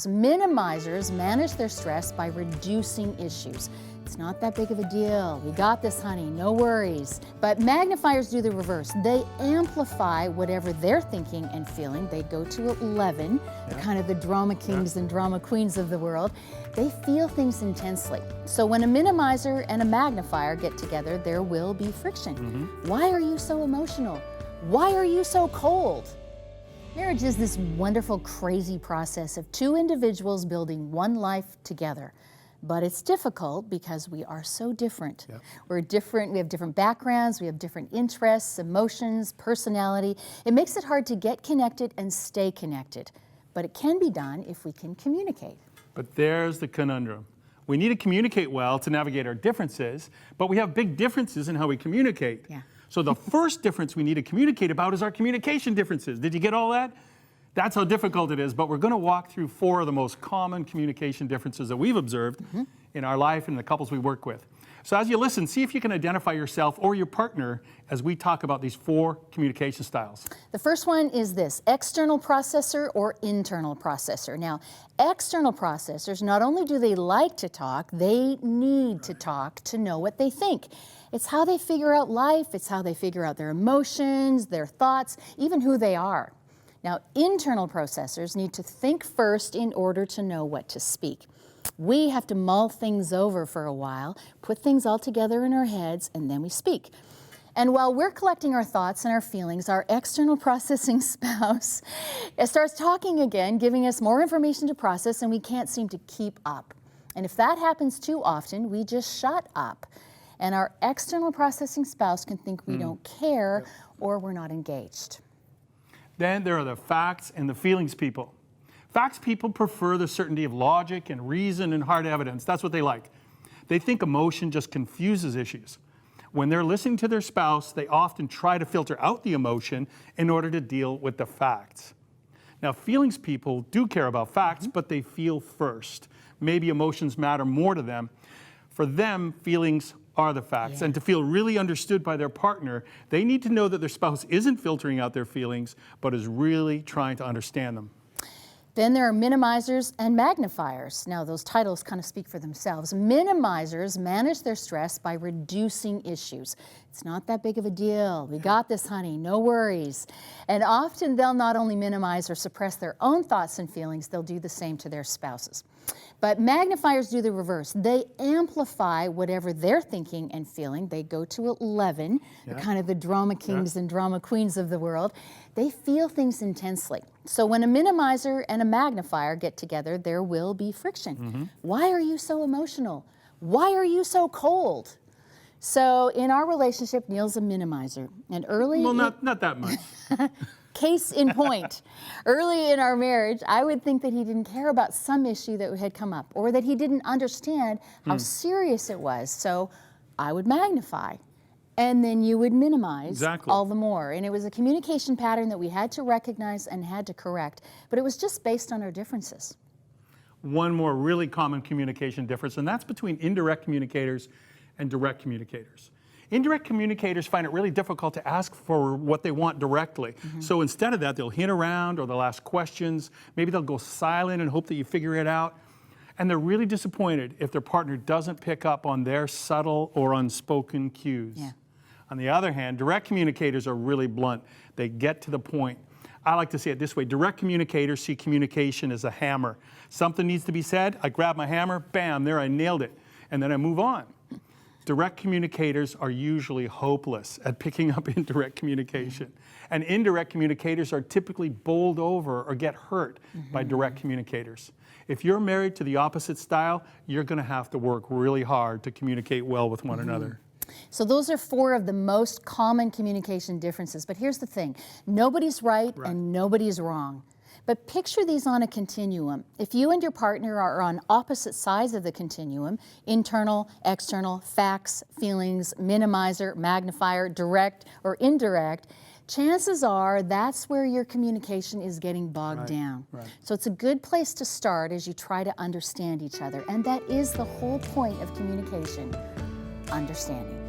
Minimizers manage their stress by reducing issues. It's not that big of a deal. We got this, honey, no worries. But magnifiers do the reverse. They amplify whatever they're thinking and feeling. They go to 11, kind of the drama kings and drama queens of the world. They feel things intensely. So when a minimizer and a magnifier get together, there will be friction. Why are you so emotional? Why are you so cold? Marriage is this wonderful, crazy process of two individuals building one life together. But it's difficult because we are so different. We're different, we have different backgrounds, we have different interests, emotions, personality. It makes it hard to get connected and stay connected. But it can be done if we can communicate. But there's the conundrum. We need to communicate well to navigate our differences, but we have big differences in how we communicate. So the first difference we need to communicate about is our communication differences. Did you get all that? That's how difficult it is, but we're going to walk through 4 of the most common communication differences that we've observed in our life and the couples we work with. So as you listen, see if you can identify yourself or your partner as we talk about these 4 communication styles. The first one is this: external processor or internal processor. Now, external processors, not only do they like to talk, they need to talk to know what they think. It's how they figure out life, it's how they figure out their emotions, their thoughts, even who they are. Now, internal processors need to think first in order to know what to speak. We have to mull things over for a while, put things all together in our heads, and then we speak. And while we're collecting our thoughts and our feelings, our external processing spouse starts talking again, giving us more information to process, and we can't seem to keep up. And if that happens too often, we just shut up. And our external processing spouse can think we don't care or we're not engaged. Then there are the facts and the feelings people. Facts people prefer the certainty of logic and reason and hard evidence. That's what they like. They think emotion just confuses issues. When they're listening to their spouse, they often try to filter out the emotion in order to deal with the facts. Now, feelings people do care about facts, but they feel first. Maybe emotions matter more to them. For them, feelings are the facts. And to feel really understood by their partner, they need to know that their spouse isn't filtering out their feelings, but is really trying to understand them. Then there are minimizers and magnifiers. Now, those titles kind of speak for themselves. Minimizers manage their stress by reducing issues. It's not that big of a deal. We got this, honey, no worries. And often they'll not only minimize or suppress their own thoughts and feelings, they'll do the same to their spouses. But magnifiers do the reverse. They amplify whatever they're thinking and feeling. They go to 11, kind of the drama kings and drama queens of the world. They feel things intensely. So when a minimizer and a magnifier get together, there will be friction. Why are you so emotional? Why are you so cold? So in our relationship, Neil's a minimizer. And early... Well, not that much. Case in point, early in our marriage, I would think that he didn't care about some issue that had come up or that he didn't understand how serious it was. So I would magnify and then you would minimize all the more. And it was a communication pattern that we had to recognize and had to correct, but it was just based on our differences. One more really common communication difference, and that's between indirect communicators and direct communicators. Indirect communicators find it really difficult to ask for what they want directly. So instead of that, they'll hint around or they'll ask questions. Maybe they'll go silent and hope that you figure it out. And they're really disappointed if their partner doesn't pick up on their subtle or unspoken cues. On the other hand, direct communicators are really blunt. They get to the point. I like to say it this way: direct communicators see communication as a hammer. Something needs to be said, I grab my hammer, bam, there, I nailed it. And then I move on. Direct communicators are usually hopeless at picking up indirect communication. And indirect communicators are typically bowled over or get hurt by direct communicators. If you're married to the opposite style, you're going to have to work really hard to communicate well with one another. So those are 4 of the most common communication differences. But here's the thing: nobody's right and nobody's wrong. But picture these on a continuum. If you and your partner are on opposite sides of the continuum, internal, external, facts, feelings, minimizer, magnifier, direct or indirect, chances are that's where your communication is getting bogged down. So it's a good place to start as you try to understand each other. And that is the whole point of communication: understanding.